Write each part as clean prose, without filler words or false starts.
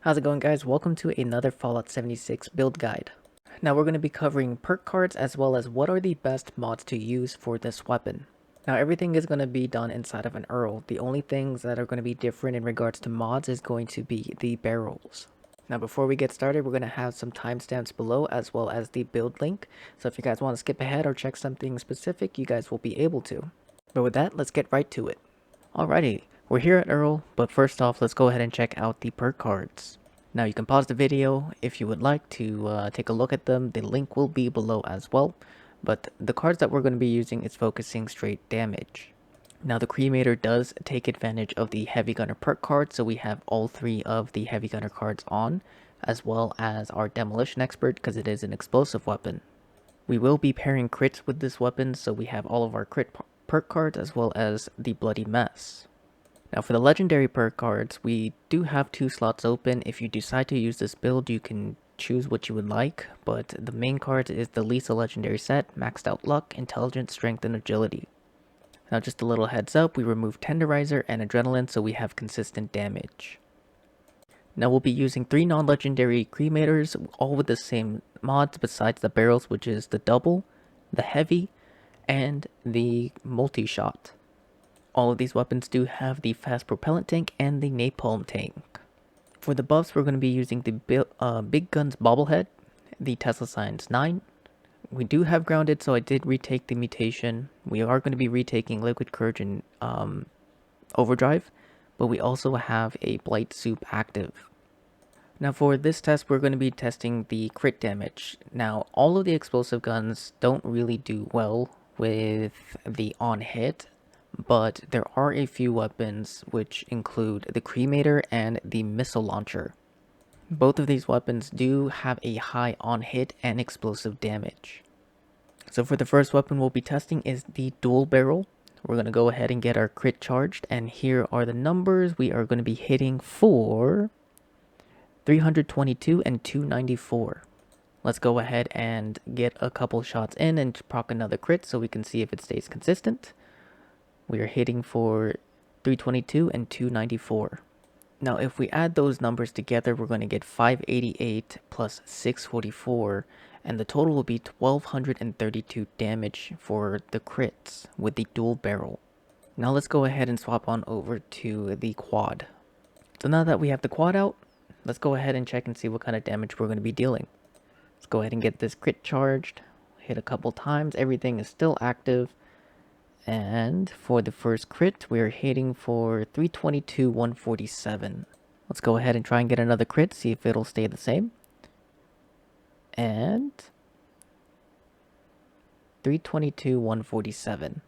How's it going, guys? Welcome to another Fallout 76 build guide. Now we're going to be covering perk cards as well as what are the best mods to use for this weapon. Now everything is going to be done inside of an earle. The only things that are going to be different in regards to mods is going to be the barrels. Now before we get started, we're going to have some timestamps below as well as the build link. So if you guys want to skip ahead or check something specific, you guys will be able to. But with that, let's get right to it. Alrighty, we're here at earle, but first off, let's go ahead and check out the perk cards. Now you can pause the video if you would like to take a look at them. The link will be below as well. But the cards that we're going to be using is focusing straight damage. Now the Cremator does take advantage of the Heavy Gunner perk card, so we have all three of the Heavy Gunner cards on, as well as our Demolition Expert because it is an explosive weapon. We will be pairing crits with this weapon, so we have all of our crit perk cards as well as the Bloody Mess. Now for the legendary perk cards, we do have 2 slots open. If you decide to use this build, you can choose what you would like, but the main card is the Lisa legendary set, maxed out luck, intelligence, strength, and agility. Now just a little heads up, we remove tenderizer and adrenaline so we have consistent damage. Now we'll be using 3 non-legendary cremators, all with the same mods besides the barrels, which is the double, the heavy, and the multi-shot. All of these weapons do have the fast propellant tank and the napalm tank. For the buffs, we're going to be using the Big Guns bobblehead, the Tesla Science 9. We do have grounded, so I did retake the mutation. We are going to be retaking Liquid Courage and Overdrive, but we also have a Blight Soup active. Now for this test, we're going to be testing the crit damage. Now all of the explosive guns don't really do well with the on hit, but there are a few weapons which include the Cremator and the missile launcher. Both of these weapons do have a high on hit and explosive damage. So for the first weapon we'll be testing is the Duel barrel. We're going to go ahead and get our crit charged, and here are the numbers. We are going to be hitting for 322 and 294. Let's go ahead and get a couple shots in and proc another crit so we can see if it stays consistent. We are hitting for 322 and 294. Now if we add those numbers together, we're going to get 588 plus 644, and the total will be 1232 damage for the crits with the dual barrel. Now let's go ahead and swap on over to the quad. So now that we have the quad out, let's go ahead and check and see what kind of damage we're going to be dealing. Let's go ahead and get this crit charged. Hit a couple times, everything is still active. And for the first crit, we're hitting for 322, 147. Let's go ahead and try and get another crit, see if it'll stay the same. And 322, 147.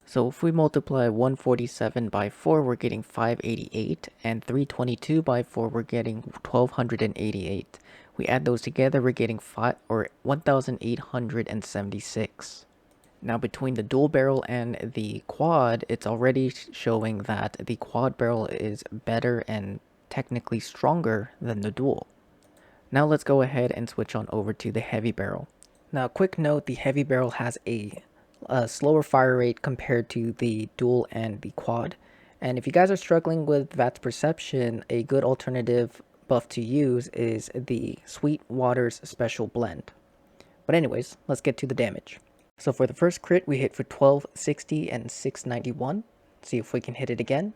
So if we multiply 147 by 4, we're getting 588, and 322 by 4, we're getting 1288. We add those together, we're getting 1876. Now between the dual barrel and the quad, it's already showing that the quad barrel is better and technically stronger than the dual. Now let's go ahead and switch on over to the heavy barrel. Now quick note, the heavy barrel has a slower fire rate compared to the dual and the quad. And if you guys are struggling with VATS perception, a good alternative buff to use is the Sweet Waters Special Blend. But anyways, let's get to the damage. So for the first crit, we hit for 1260 and 691. See if we can hit it again.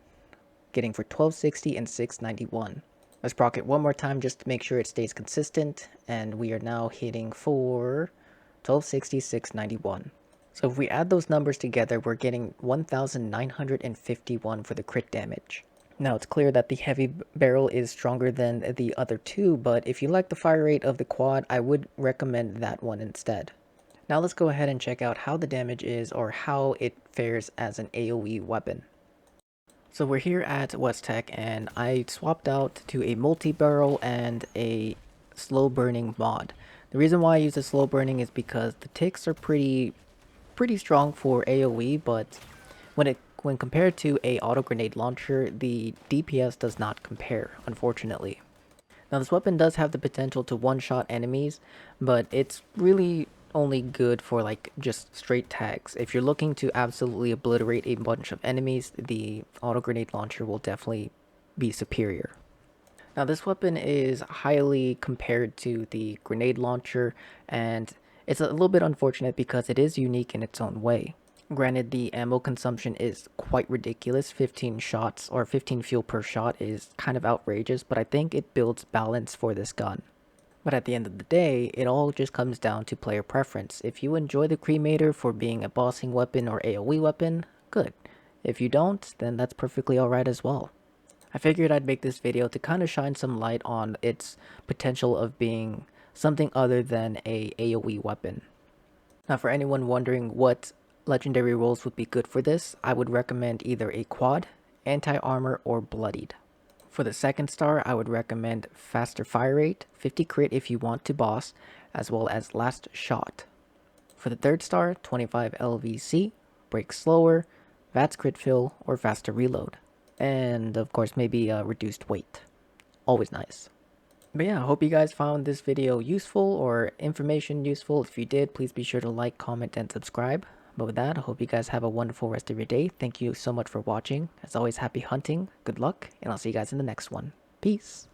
Getting for 1260 and 691. Let's proc it one more time just to make sure it stays consistent. And we are now hitting for 1260, 691. So if we add those numbers together, we're getting 1951 for the crit damage. Now it's clear that the heavy barrel is stronger than the other two, but if you like the fire rate of the quad, I would recommend that one instead. Now let's go ahead and check out how the damage is, or how it fares as an AoE weapon. So we're here at West Tech, and I swapped out to a multi-barrel and a slow burning mod. The reason why I use the slow burning is because the ticks are pretty strong for AoE, but when compared to a auto grenade launcher, the DPS does not compare, unfortunately. Now this weapon does have the potential to one-shot enemies, but it's really only good for like just straight tags. If you're looking to absolutely obliterate a bunch of enemies, the auto grenade launcher will definitely be superior. Now this weapon is highly compared to the grenade launcher, and it's a little bit unfortunate because it is unique in its own way. Granted, the ammo consumption is quite ridiculous. 15 shots or 15 fuel per shot is kind of outrageous, but I think it builds balance for this gun. But at the end of the day, it all just comes down to player preference. If you enjoy the Cremator for being a bossing weapon or AoE weapon, good. If you don't, then that's perfectly alright as well. I figured I'd make this video to kind of shine some light on its potential of being something other than a AoE weapon. Now for anyone wondering what legendary roles would be good for this, I would recommend either a quad, anti-armor, or bloodied. For the second star, I would recommend faster fire rate, 50 crit if you want to boss, as well as last shot. For the third star, 25 LVC, break slower, VATS crit fill, or faster reload. And of course maybe reduced weight. Always nice. But yeah, I hope you guys found this video useful or information useful. If you did, please be sure to like, comment, and subscribe. But with that, I hope you guys have a wonderful rest of your day. Thank you so much for watching. As always, happy hunting, good luck, and I'll see you guys in the next one. Peace.